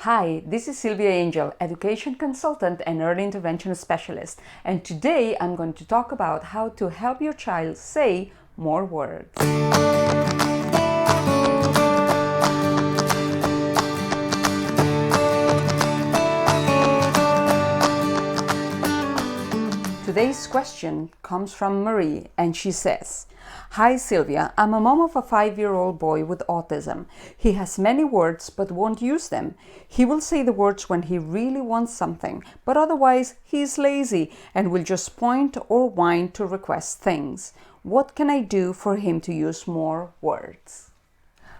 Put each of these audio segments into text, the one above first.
Hi, this is Silvia Angel, education consultant and early intervention specialist, and today I'm going to talk about how to help your child say more words. Today's question comes from Marie, and she says, "Hi Silvia, I'm a mom of a 5-year-old boy with autism. He has many words but won't use them. He will say the words when he really wants something, but otherwise he's lazy and will just point or whine to request things. What can I do for him to use more words?"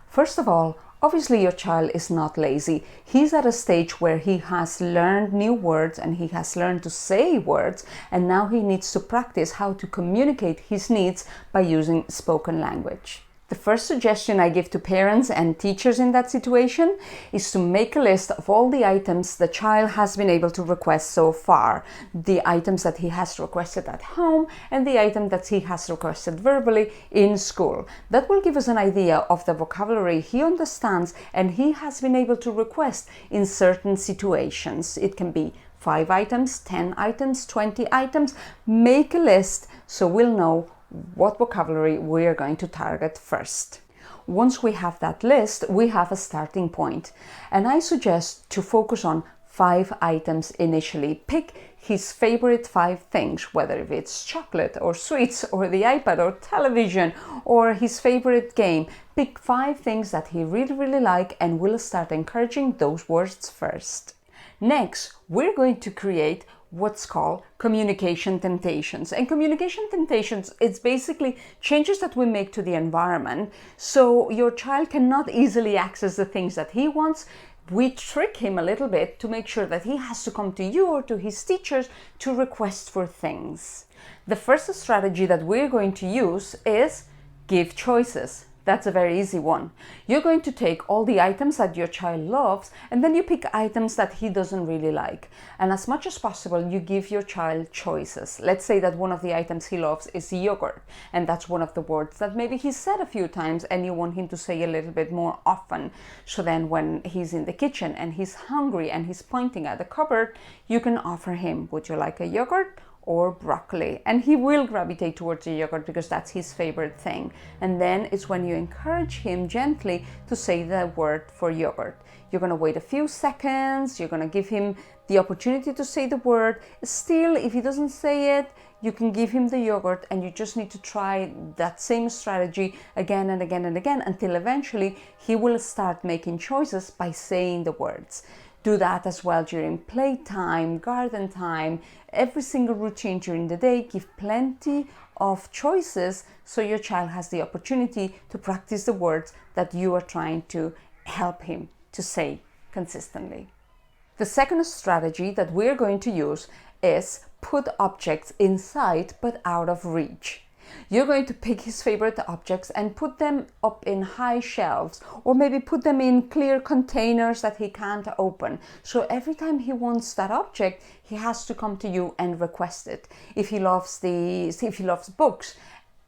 First of all, obviously your child is not lazy. He's at a stage where he has learned new words and he has learned to say words, and now he needs to practice how to communicate his needs by using spoken language. The first suggestion I give to parents and teachers in that situation is to make a list of all the items the child has been able to request so far, the items that he has requested at home and the item that he has requested verbally in school. That will give us an idea of the vocabulary he understands and he has been able to request in certain situations. It can be 5 items, 10 items, 20 items. Make a list so we'll know what vocabulary we are going to target first. Once we have that list, we have a starting point, and I suggest to focus on 5 items initially. Pick his favorite 5 things, whether if it's chocolate or sweets or the iPad or television or his favorite game. Pick 5 things that he really like, and we'll start encouraging those words first. Next, we're going to create what's called communication temptations. And communication temptations, it's basically changes that we make to the environment so your child cannot easily access the things that he wants. We trick him a little bit to make sure that he has to come to you or to his teachers to request for things. The first strategy that we're going to use is give choices. That's a very easy one. You're going to take all the items that your child loves and then you pick items that he doesn't really like. And as much as possible, you give your child choices. Let's say that one of the items he loves is yogurt, and that's one of the words that maybe he's said a few times and you want him to say a little bit more often. So then when he's in the kitchen and he's hungry and he's pointing at the cupboard, you can offer him, "Would you like a yogurt or broccoli?" And he will gravitate towards the yogurt because that's his favorite thing. And then it's when you encourage him gently to say the word for yogurt. You're going to wait a few seconds, you're going to give him the opportunity to say the word. Still, if he doesn't say it, you can give him the yogurt, and you just need to try that same strategy again and again and again until eventually he will start making choices by saying the words. Do that as well during playtime, garden time, every single routine during the day. Give plenty of choices so your child has the opportunity to practice the words that you are trying to help him to say consistently. The second strategy that we're going to use is put objects inside but out of reach. You're going to pick his favorite objects and put them up in high shelves, or maybe put them in clear containers that he can't open. So every time he wants that object, he has to come to you and request it. If he loves books,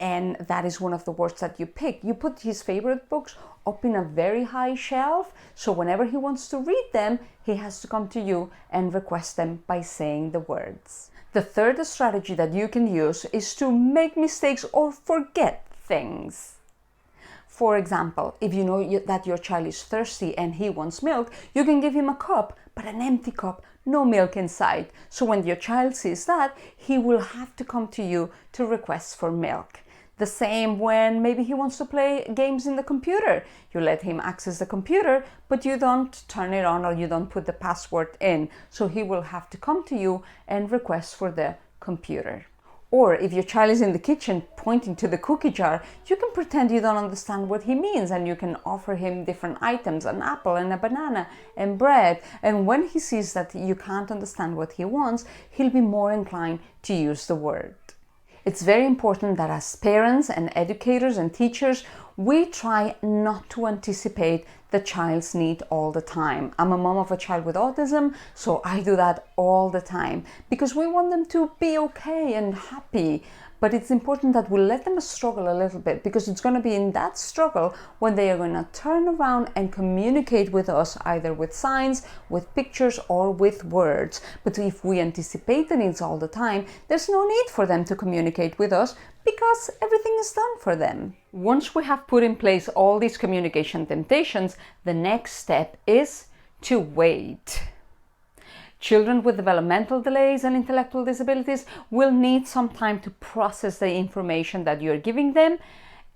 and that is one of the words that you pick, you put his favorite books up in a very high shelf, so whenever he wants to read them, he has to come to you and request them by saying the words. The third strategy that you can use is to make mistakes or forget things. For example, if you know that your child is thirsty and he wants milk, you can give him a cup, but an empty cup, no milk inside. So when your child sees that, he will have to come to you to request for milk. The same when maybe he wants to play games in the computer. You let him access the computer, but you don't turn it on or you don't put the password in. So he will have to come to you and request for the computer. Or if your child is in the kitchen pointing to the cookie jar, you can pretend you don't understand what he means, and you can offer him different items, an apple and a banana and bread. And when he sees that you can't understand what he wants, he'll be more inclined to use the word. It's very important that as parents and educators and teachers, we try not to anticipate the child's need all the time. I'm a mom of a child with autism, so I do that all the time because we want them to be okay and happy. But it's important that we let them struggle a little bit, because it's going to be in that struggle when they are going to turn around and communicate with us, either with signs, with pictures, or with words. But if we anticipate the needs all the time, there's no need for them to communicate with us because everything is done for them. Once we have put in place all these communication temptations, the next step is to wait. Children with developmental delays and intellectual disabilities will need some time to process the information that you're giving them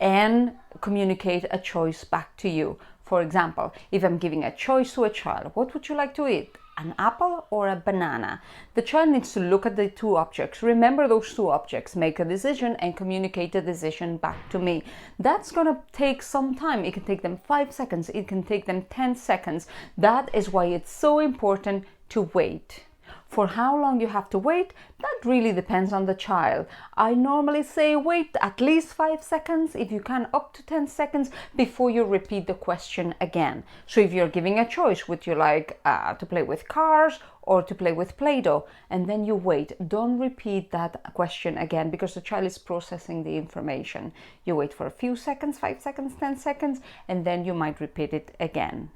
and communicate a choice back to you. For example, if I'm giving a choice to a child, what would you like to eat? An apple or a banana? The child needs to look at the two objects, remember those two objects, make a decision, and communicate the decision back to me. That's going to take some time. It can take them 5 seconds. It can take them 10 seconds. That is why it's so important to wait. For how long you have to wait, that really depends on the child. I normally say wait at least 5 seconds, if you can up to 10 seconds, before you repeat the question again. So if you're giving a choice, would you like to play with cars or to play with Play-Doh? And then you wait. Don't repeat that question again because the child is processing the information. You wait for a few seconds, 5 seconds, 10 seconds, and then you might repeat it again.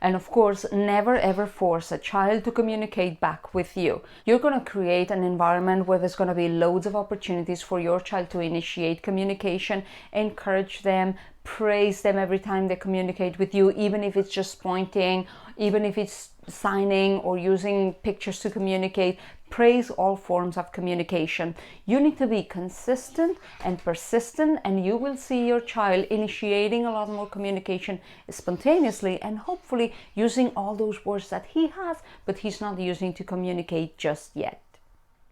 And of course, never ever force a child to communicate back with you. You're going to create an environment where there's going to be loads of opportunities for your child to initiate communication, encourage them, praise them every time they communicate with you, even if it's just pointing, even if it's signing or using pictures to communicate. Praise all forms of communication. You need to be consistent and persistent, and you will see your child initiating a lot more communication spontaneously and hopefully using all those words that he has, but he's not using to communicate just yet.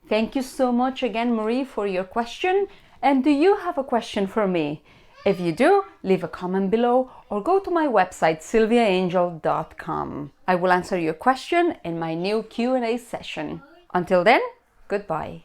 Thank you so much again, Marie, for your question. And do you have a question for me? If you do, leave a comment below or go to my website, silviaangel.com. I will answer your question in my new Q&A session. Until then, goodbye.